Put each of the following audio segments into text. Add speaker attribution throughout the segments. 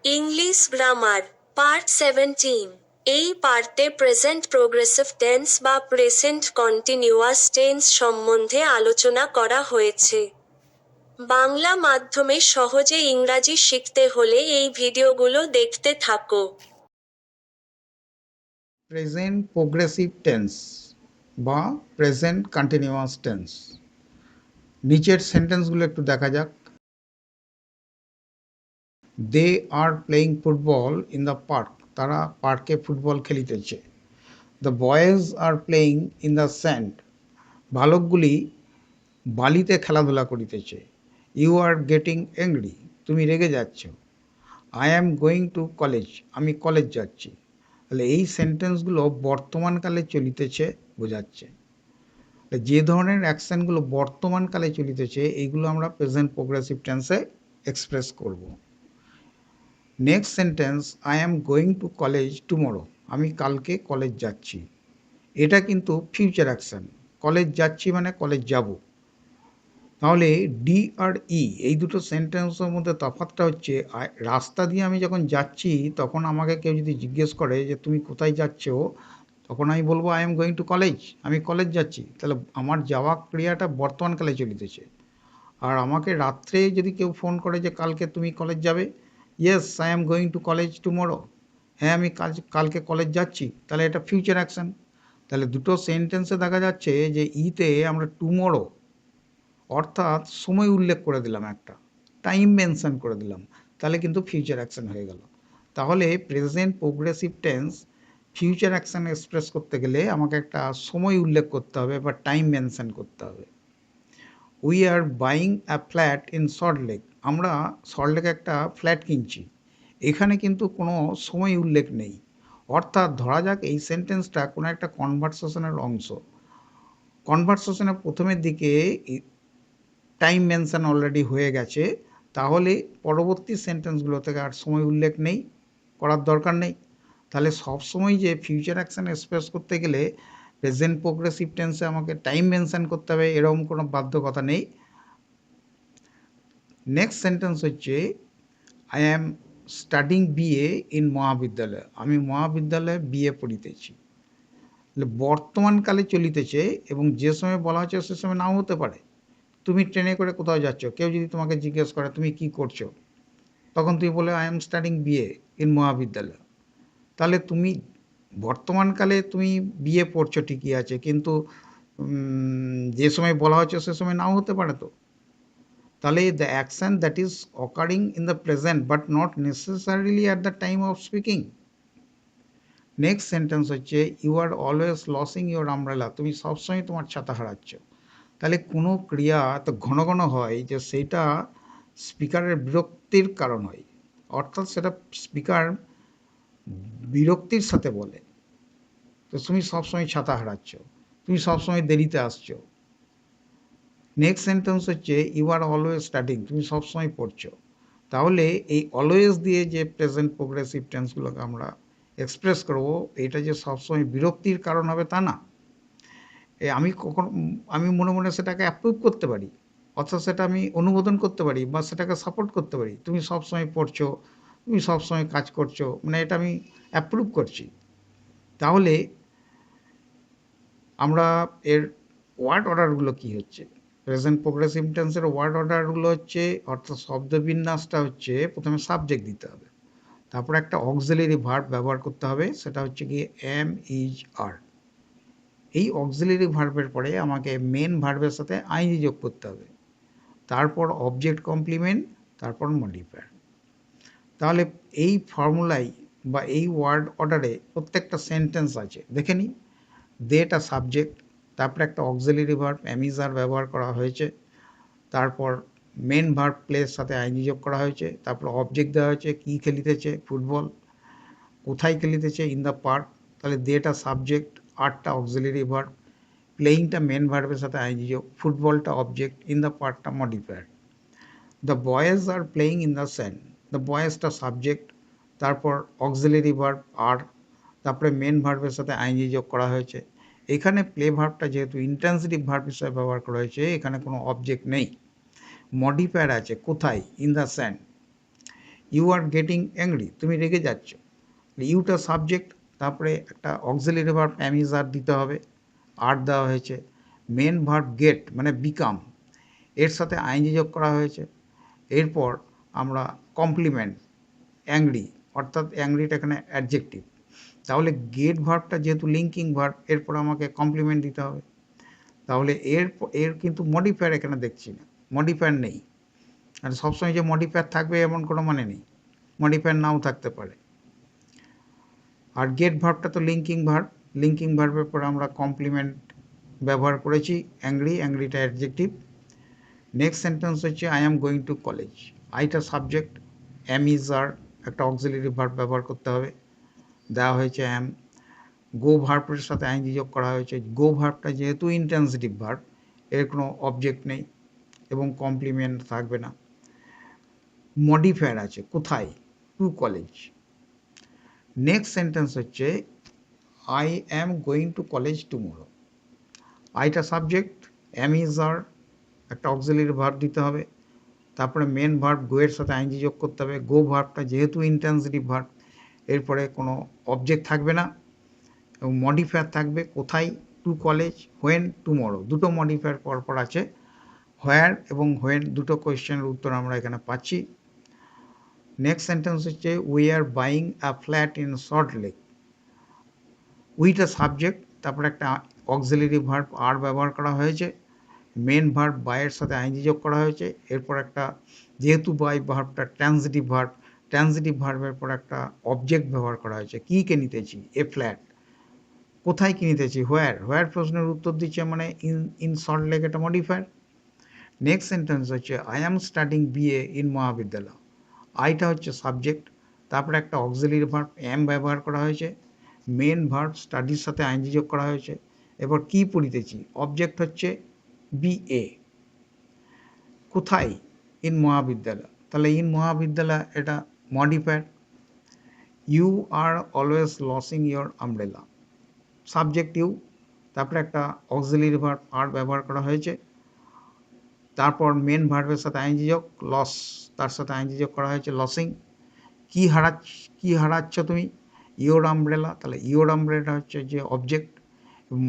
Speaker 1: English grammar part 17। এই পার্টে present progressive tense বা প্রেজেন্ট কন্টিনিউয়াস টেন্স সম্বন্ধে আলোচনা করা হয়েছে। বাংলা মাধ্যমে সহজে ইংরাজি শিখতে হলে এই ভিডিওগুলো দেখতে থাকো।
Speaker 2: প্রেজেন্ট প্রোগ্রেসিভ টেন্স বা প্রেজেন্ট কন্টিনিউয়াস টেন্স। নিচের সেন্টেন্সগুলো একটু দেখা যাক। They are playing football in the park. তারা পার্কে ফুটবল খেলিতেছে। The boys are playing in the sand. বালকগুলি বালিতে খেলাধুলা করিতেছে। You are getting angry. তুমি রেগে যাচ্ছ। I am going to college. আমি কলেজ যাচ্ছি। তাহলে এই সেন্টেন্সগুলো বর্তমানকালে চলিতেছে বোঝাচ্ছে। যে ধরনের অ্যাকশনগুলো বর্তমানকালে চলিতেছে এইগুলো আমরা প্রেজেন্ট প্রোগ্রেসিভ টেন্সে এক্সপ্রেস করব। Next sentence, I am going to college tomorrow. আমি কালকে কলেজ যাচ্ছি। এটা কিন্তু ফিউচার অ্যাকশন। কলেজ যাচ্ছি মানে কলেজ যাব। তাহলে ডি আর ই এই দুটো সেন্টেন্সের মধ্যে তফাৎটা হচ্ছে, রাস্তা দিয়ে আমি যখন যাচ্ছি তখন আমাকে কেউ যদি জিজ্ঞেস করে যে তুমি কোথায় যাচ্ছ, তখন আমি বলবো I am going to college. আমি কলেজ যাচ্ছি। তাহলে আমার যাওয়া ক্রিয়াটা বর্তমানকালে চলিতেছে। আর আমাকে রাত্রে যদি কেউ ফোন করে যে কালকে তুমি কলেজ যাবে, yes I am going to college tomorrow. হ্যাঁ আমি কালকে কলেজ যাচ্ছি। তাহলে এটা ফিউচার অ্যাকশন। তাহলে দুটো সেন্টেন্সে দেখা যাচ্ছে যে ইতে আমরা টুমরো অর্থাৎ সময় উল্লেখ করে দিলাম, একটা টাইম মেনশন করে দিলাম, তাহলে কিন্তু ফিউচার অ্যাকশন হয়ে গেল। তাহলে present progressive tense future action express করতে গেলে আমাকে একটা সময় উল্লেখ করতে হবে বা টাইম মেনশন করতে হবে। We are buying a flat in Salt Lake. আমরা সল্টলেকে একটা ফ্ল্যাট কিনছি। এখানে কিন্তু কোনো সময় উল্লেখ নেই। অর্থাৎ ধরা যাক এই সেন্টেন্সটা কোনো একটা কনভারসেশনের অংশ। কনভারসেশনের প্রথমের দিকে টাইম মেনশন অলরেডি হয়ে গেছে, তাহলে পরবর্তী সেন্টেন্সগুলো থেকে আর সময় উল্লেখ নেই, করার দরকার নেই। তাহলে সবসময় যে ফিউচার অ্যাকশন এক্সপ্রেস করতে গেলে প্রেজেন্ট প্রোগ্রেসিভ টেন্সে আমাকে টাইম মেনশন করতে হবে, এরকম কোনো বাধ্যকতা নেই। নেক্সট সেন্টেন্স হচ্ছে, I am studying BA in মহাবিদ্যালয়। আমি মহাবিদ্যালয়ে বিএ পড়িতেছি। বর্তমানকালে চলিতেছে এবং যে সময় বলা হচ্ছে সে সময় নাও হতে পারে। তুমি ট্রেনে করে কোথাও যাচ্ছ, কেউ যদি তোমাকে জিজ্ঞেস করে তুমি কি করছো, তখন তুমি বলে I am studying BA in মহাবিদ্যালয়। তাহলে তুমি বর্তমানকালে তুমি বিএ পড়ছো ঠিকই আছে, কিন্তু যে সময় বলা হচ্ছে সে সময় নাও হতে পারে। তো তাহলে the action that is occurring in the present but not necessarily at the time of speaking. Next sentence হচ্ছে, you are always losing your umbrella. তুমি সবসময় তোমার ছাতা হারাচ্ছ। তাহলে কোনো ক্রিয়া এত ঘন ঘন হয় যে সেইটা স্পিকারের বিরক্তির কারণ হয়, অর্থাৎ সেটা স্পিকার বিরক্তির সাথে বলে। তো তুমি সবসময় ছাতা হারাচ্ছ, তুমি সবসময় দেরিতে আসছো। নেক্সট সেন্টেন্স হচ্ছে, ইউ আর অলওয়েজ স্টাডিং। তুমি সবসময় পড়ছো। তাহলে এই অলওয়েজ দিয়ে যে প্রেজেন্ট প্রোগ্রেসিভ টেন্সগুলোকে আমরা এক্সপ্রেস করব, এটা যে সবসময় বিরক্তির কারণ হবে তা না। আমি মনে মনে সেটাকে অ্যাপ্রুভ করতে পারি, অর্থাৎ সেটা আমি অনুমোদন করতে পারি বা সেটাকে সাপোর্ট করতে পারি। তুমি সবসময় পড়ছো, তুমি সবসময় কাজ করছো, মানে এটা আমি অ্যাপ্রুভ করছি। তাহলে আমরা এর ওয়ার্ড অর্ডারগুলো কী হচ্ছে, প্রেজেন্ট প্রোগ্রেসিভ টেন্সের ওয়ার্ড অর্ডারগুলো হচ্ছে, অর্থাৎ শব্দবিন্যাসটা হচ্ছে প্রথমে সাবজেক্ট দিতে হবে, তারপর একটা অক্সিলারি ভার্ব ব্যবহার করতে হবে, সেটা হচ্ছে গিয়ে এম ইজ আর। এই অক্সিলারি ভার্বের পরে আমাকে মেন ভার্বের সাথে আইএনজি যোগ করতে হবে, তারপর অবজেক্ট কমপ্লিমেন্ট, তারপর মডিফায়ার। তাহলে এই ফর্মুলায় বা এই ওয়ার্ড অর্ডারে প্রত্যেকটা সেন্টেন্স আছে, দেখে নিই। দেটা সাবজেক্ট, তারপরে একটা অক্সিলারি ভার্ব অ্যামিজার ব্যবহার করা হয়েছে, তারপর মেন ভার্ব প্লের সাথে আইএনজি যোগ করা হয়েছে, তারপর অবজেক্ট দেওয়া হয়েছে, কী খেলিতেছে ফুটবল, কোথায় খেলিতেছে ইন দ্য পার্ক। তাহলে দেটা সাবজেক্ট, আরটা অক্সিলারি ভার্ব, প্লেইংটা মেন ভার্বের সাথে আইএনজি যোগ, ফুটবলটা অবজেক্ট, ইন দ্য পার্কটা modifier. The boys are playing in the sand, the বয়েজটা সাবজেক্ট, তারপর অক্সিলারি ভার্ব আর, তারপরে মেন ভার্বের সাথে আইএনজি যোগ করা হয়েছে। এখানে প্লে ভার্বটা যেহেতু ইন্ট্রান্সিটিভ ভার্ব হিসেবে ব্যবহার করা হয়েছে, এখানে কোনো অবজেক্ট নেই। মডিফায়ার আছে কোথায়, in the sand. You are getting angry, তুমি রেগে যাচ্ছ। ইউটা সাবজেক্ট, তারপরে একটা auxiliary verb am is are দিতে হবে, আর দেওয়া হয়েছে। মেন ভার্ব গেট মানে বিকাম, এর সাথে আইনজি যোগ করা হয়েছে। এরপর আমরা কমপ্লিমেন্ট অ্যাংরি, অর্থাৎ অ্যাংরিটা এখানে অ্যাডজেক্টিভ। তাহলে গেট ভার্বটা যেহেতু লিঙ্কিং ভার্ব, এরপর আমাকে কমপ্লিমেন্ট দিতে হবে। তাহলে এর কিন্তু মডিফায়ার এখানে দেখছি না, মডিফায়ার নেই। আর সবসময় যে মডিফায়ার থাকবে এমন কোনো মানে নেই, মডিফায়ার নাও থাকতে পারে। আর গেট ভার্বটা তো লিঙ্কিং ভার্ব, লিঙ্কিং ভার্বের পরে আমরা কমপ্লিমেন্ট ব্যবহার করেছি, অ্যাংরি, অ্যাংরিটা অ্যাডজেক্টিভ। নেক্সট সেন্টেন্স হচ্ছে I am going to college, আইটা সাবজেক্ট, অ্যাম ইজ আর একটা অক্সিলারি ভার্ব ব্যবহার করতে হবে, দেওয়া হয়েছে অ্যাম। গো ভার্বের সাথে আইনজি যোগ করা হয়েছে। গো ভার্বটা যেহেতু ইন্ট্রান্সিটিভ ভার্ব, এর কোনো অবজেক্ট নেই এবং কমপ্লিমেন্ট থাকবে না। মডিফায়ার আছে কোথায়, টু কলেজ। নেক্সট সেন্টেন্স হচ্ছে I am going to college tomorrow, আইটা সাবজেক্ট, অ্যাম ইজ আর একটা অক্সিলারি ভার্ব দিতে হবে, তারপরে মেন ভার্ব গো এর সাথে আইনজি যোগ করতে হবে। গো ভার্বটা যেহেতু ইন্ট্রান্সিটিভ ভার্ব, এরপরে কোনো অবজেক্ট থাকবে না এবং মডিফায়ার থাকবে কোথায়, টু কলেজ, হোয়েন, টুমোরো, দুটো মডিফায়ার পরপর আছে। হোয়ার এবং হোয়েন দুটো কোয়েশ্চেনের উত্তর আমরা এখানে পাচ্ছি। নেক্সট সেন্টেন্স হচ্ছে we are buying a flat in Salt Lake, উইটা সাবজেক্ট, তারপরে একটা অক্সিলারি ভার্ব আর ব্যবহার করা হয়েছে। মেন ভার্ব বাইয়ের সাথে আইনজি যোগ করা হয়েছে। এরপর একটা, যেহেতু বাই ভার্বটা ট্রানজিটিভ ভার্ব, ট্রানজিটিভ ভার্বের পর একটা অবজেক্ট ব্যবহার করা হয়েছে, কী কে নিতেছি, এ ফ্ল্যাট, কোথায় কি নিতেছি, হোয়ার, হোয়ার প্রশ্নের উত্তর দিচ্ছে মানে ইন সল্ট লেক, এটা মডিফায়ার। নেক্সট সেন্টেন্স হচ্ছে I am studying BA in মহাবিদ্যালয়, আইটা হচ্ছে সাবজেক্ট, তারপরে একটা অক্সিলারি ভার্ব অ্যাম ব্যবহার করা হয়েছে। মেন ভার্ব স্টাডির সাথে আইনজি যোগ করা হয়েছে। এবার কি পড়িতেছি, অবজেক্ট হচ্ছে বিএ, কোথায়, ইন মহাবিদ্যালয়, তাহলে ইন মহাবিদ্যালয় এটা modifier. You are always losing your umbrella, subject you, তারপরে একটা অক্সিলারি ভার্ব আর ব্যবহার করা হয়েছে। তারপর মেন ভার্বের সাথে আইনজি যোগ, লস, তার সাথে আইনজি যোগ করা হয়েছে, লসিং। কি হারাচ্ছ তুমি, ইয়োর আমব্রেলা, তাহলে ইয়োর আমব্রেলা হচ্ছে যে অবজেক্ট।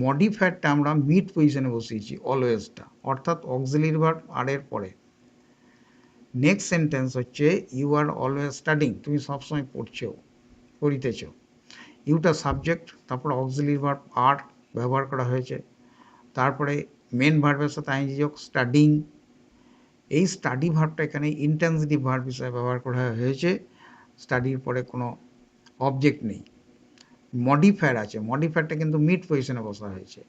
Speaker 2: মডিফায়ারটা আমরা মিড পজিশনে বসিয়েছি, অলওয়েজটা, অর্থাৎ অক্সিলারি ভার্ব আর এর পরে। নেক্সট সেন্টেন্স হচ্ছে ইউ আর অলওয়েজ স্টাডিং, তুমি সবসময় পড়িতেছ, ইউটা সাবজেক্ট, তারপর অক্সিলারি ভার্ব আর ব্যবহার করা হয়েছে। তারপরে মেন ভার্বের সাথে আইনজি যোগ, স্টাডিং। এই স্টাডি ভার্বটা এখানে ইন্ট্রান্সিটিভ ভার্ব হিসেবে ব্যবহার করা হয়েছে, স্টাডির পরে কোনো অবজেক্ট নেই। মডিফায়ার আছে, মডিফায়ারটা কিন্তু মিড পজিশনে বসা হয়েছে।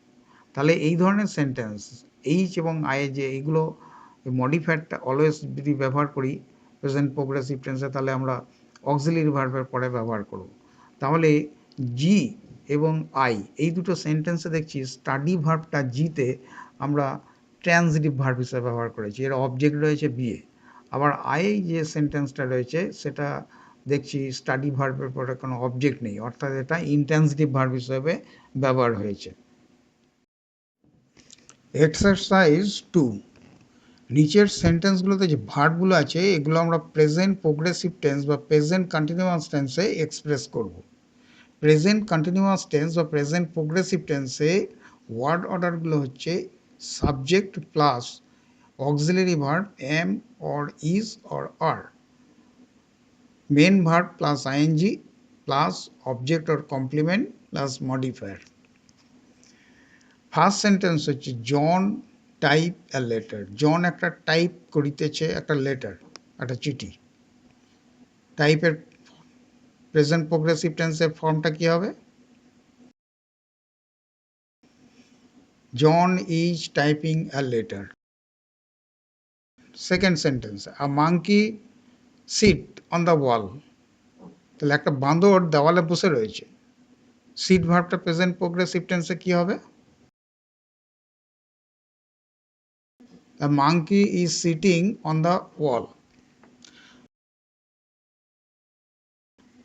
Speaker 2: তাহলে এই ধরনের সেন্টেন্স এইচ এবং আই যে এইগুলো মডিফায়ারটা অলওয়েজ যদি ব্যবহার করি প্রেজেন্ট প্রোগ্রেসিভ টেন্সে, তাহলে আমরা অক্সিলারি ভার্বের পরে ব্যবহার করব। তাহলে জি এবং আই এই দুটো সেন্টেন্সে দেখছি স্টাডি ভার্বটা জিতে আমরা ট্রানজিটিভ ভার্ব হিসেবে ব্যবহার করেছি, এর অবজেক্ট রয়েছে বিয়ে। আবার আই যে সেন্টেন্সটা রয়েছে সেটা দেখছি স্টাডি ভার্বের পরে কোনো অবজেক্ট নেই, অর্থাৎ এটা ইনট্রানজিটিভ ভার্ব হিসেবে ব্যবহার হয়েছে। এক্সারসাইজ 2, নিচের সেন্টেন্সগুলোতে যে ভার্বগুলো আছে এগুলো আমরা প্রেজেন্ট প্রোগ্রেসিভ টেন্স বা প্রেজেন্ট কন্টিনিউয়াস টেন্সে এক্সপ্রেস করব। প্রেজেন্ট কন্টিনিউয়াস টেন্স বা প্রেজেন্ট প্রোগ্রেসিভ টেন্সে ওয়ার্ড অর্ডারগুলো হচ্ছে subject plus auxiliary verb am or is or are, main verb plus ING plus object or complement plus modifier. First sentence হচ্ছে John type a letter, জন একটা type করিতেছে একটা letter, একটা চিঠি। টাইপের প্রেজেন্ট প্রোগ্রেসিভ টেন্সের ফর্মটা কী হবে, John is typing a letter. Second sentence a monkey sit on the wall, তাহলে একটা বাঁদর দেওয়ালে বসে রয়েছে। সিট ভার্বটা প্রেজেন্ট প্রোগ্রেসিভ টেন্সে কী হবে, a monkey is sitting on the wall.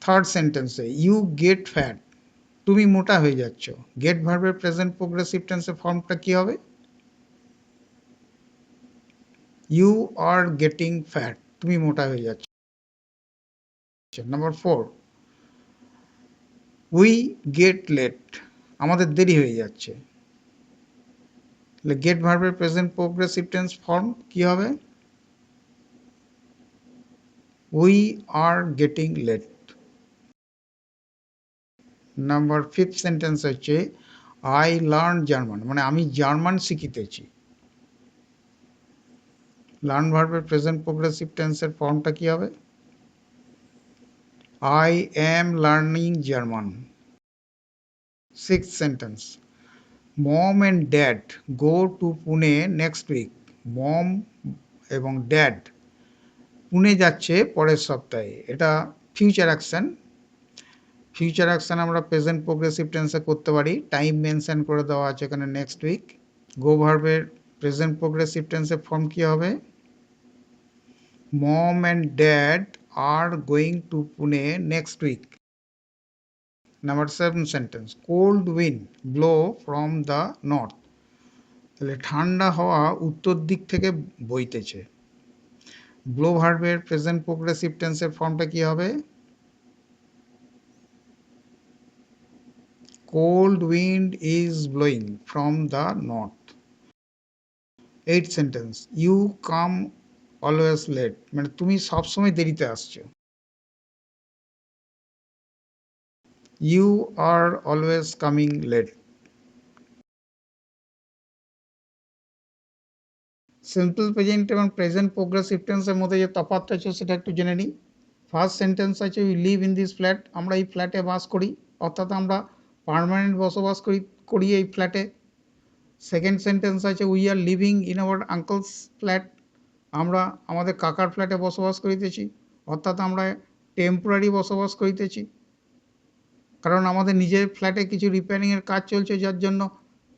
Speaker 2: Third সেন্টেন্সে ইউ গেট ফ্যাট, তুমি মোটা হয়ে যাচ্ছ। গেট ভার্বের প্রেজেন্ট প্রোগ্রেসিভ টেন্সের ফর্মটা কী হবে, ইউ আর গেটিং ফ্যাট, তুমি মোটা হয়ে যাচ্ছ। নাম্বার 4, উই গেট লেট, আমাদের দেরি হয়ে যাচ্ছে। তাহলে গেট ভার্বের প্রেজেন্ট প্রোগ্রেসিভ টেন্স ফর্ম কি হবে? We are getting late. Number 5 sentence হচ্ছে আই লার্ন জার্মান, মানে আমি জার্মান শিখিতেছি। লার্ন ভার্বের প্রেজেন্ট প্রোগ্রেসিভ টেন্সের ফর্মটা কি হবে? I am learning German. 6th sentence, mom and dad go to Pune next week. Mom এবং ড্যাড পুনে যাচ্ছে পরের সপ্তাহে। এটা ফিউচার অ্যাকশন। ফিউচার অ্যাকশন আমরা প্রেজেন্ট প্রোগ্রেসিভ টেন্সে করতে পারি। টাইম মেনশন করে দেওয়া আছে এখানে নেক্সট উইক। গো ভার্বের প্রেজেন্ট প্রোগ্রেসিভ টেন্সের ফর্ম কি হবে? Mom and dad are going to Pune next week. Number 7 sentence, cold wind blow from the north. তাহলে ঠান্ডা হাওয়া উত্তর দিক থেকে বইতেছে। ব্লো ভার্বের প্রেজেন্ট প্রোগ্রেসিভ টেন্সের ফর্মটা কি হবে? Cold wind is blowing from the north. 8th sentence, you come always late, মানে তুমি সবসময় দেরিতে আসছো। You are always coming late. Simple present এবং প্রেজেন্ট প্রোগ্রেসিভ টেন্সের মধ্যে যে তফাৎটা আছে সেটা একটু জেনে নিই। ফার্স্ট সেন্টেন্স আছে we live in this flat, আমরা এই ফ্ল্যাটে বাস করি, অর্থাৎ আমরা পার্মানেন্ট বসবাস করি এই ফ্ল্যাটে। সেকেন্ড সেন্টেন্স আছে we are living in our uncle's flat, আমরা আমাদের কাকার ফ্ল্যাটে বসবাস করিতেছি, অর্থাৎ আমরা টেম্পোরারি বসবাস করিতেছি, কারণ আমাদের নিজের ফ্ল্যাটে কিছু রিপেয়ারিংয়ের কাজ চলছে, যার জন্য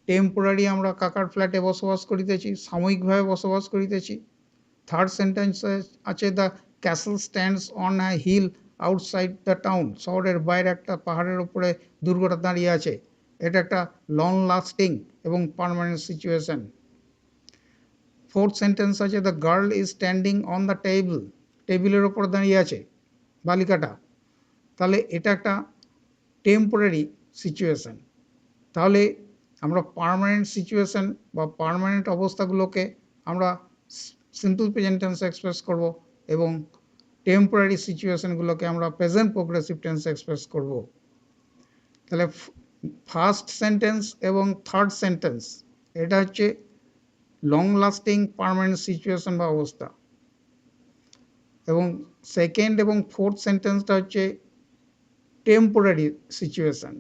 Speaker 2: টেম্পোরারি আমরা কাকার ফ্ল্যাটে বসবাস করিতেছি, সাময়িকভাবে বসবাস করিতেছি। থার্ড সেন্টেন্স আছে the castle stands on a hill outside the town, শহরের বাইরে একটা পাহাড়ের উপরে দুর্গটা দাঁড়িয়ে আছে। এটা একটা লং লাস্টিং এবং পারমানেন্ট সিচুয়েশন। ফোর্থ সেন্টেন্স আছে the girl is standing on the table, টেবিলের ওপর দাঁড়িয়ে আছে বালিকাটা, তাহলে এটা একটা টেম্পোরারি সিচুয়েশন। তাহলে আমরা পার্মানেন্ট সিচুয়েশন বা পার্মানেন্ট অবস্থাগুলোকে আমরা সিম্পল প্রেজেন্ট টেন্সে এক্সপ্রেস করব এবং টেম্পোরারি সিচুয়েশনগুলোকে আমরা প্রেজেন্ট প্রোগ্রেসিভ টেন্সে এক্সপ্রেস করব। তাহলে ফার্স্ট সেন্টেন্স এবং থার্ড সেন্টেন্স এটা হচ্ছে লং লাস্টিং পার্মানেন্ট সিচুয়েশন বা অবস্থা, এবং সেকেন্ড এবং ফোর্থ সেন্টেন্সটা হচ্ছে টেম্পোরারি সিচুয়েশন,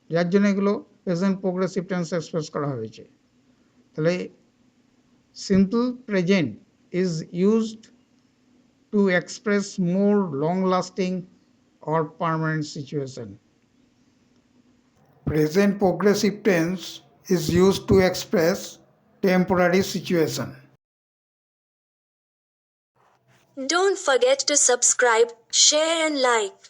Speaker 2: যার জন্য এগুলো প্রেজেন্ট প্রোগ্রেসিভ টেন্সে এক্সপ্রেস করা হয়েছে। তাহলে simple present is used to express more long lasting or permanent situation. Present progressive tense is used to express temporary situation.
Speaker 1: Don't forget to subscribe, share and like.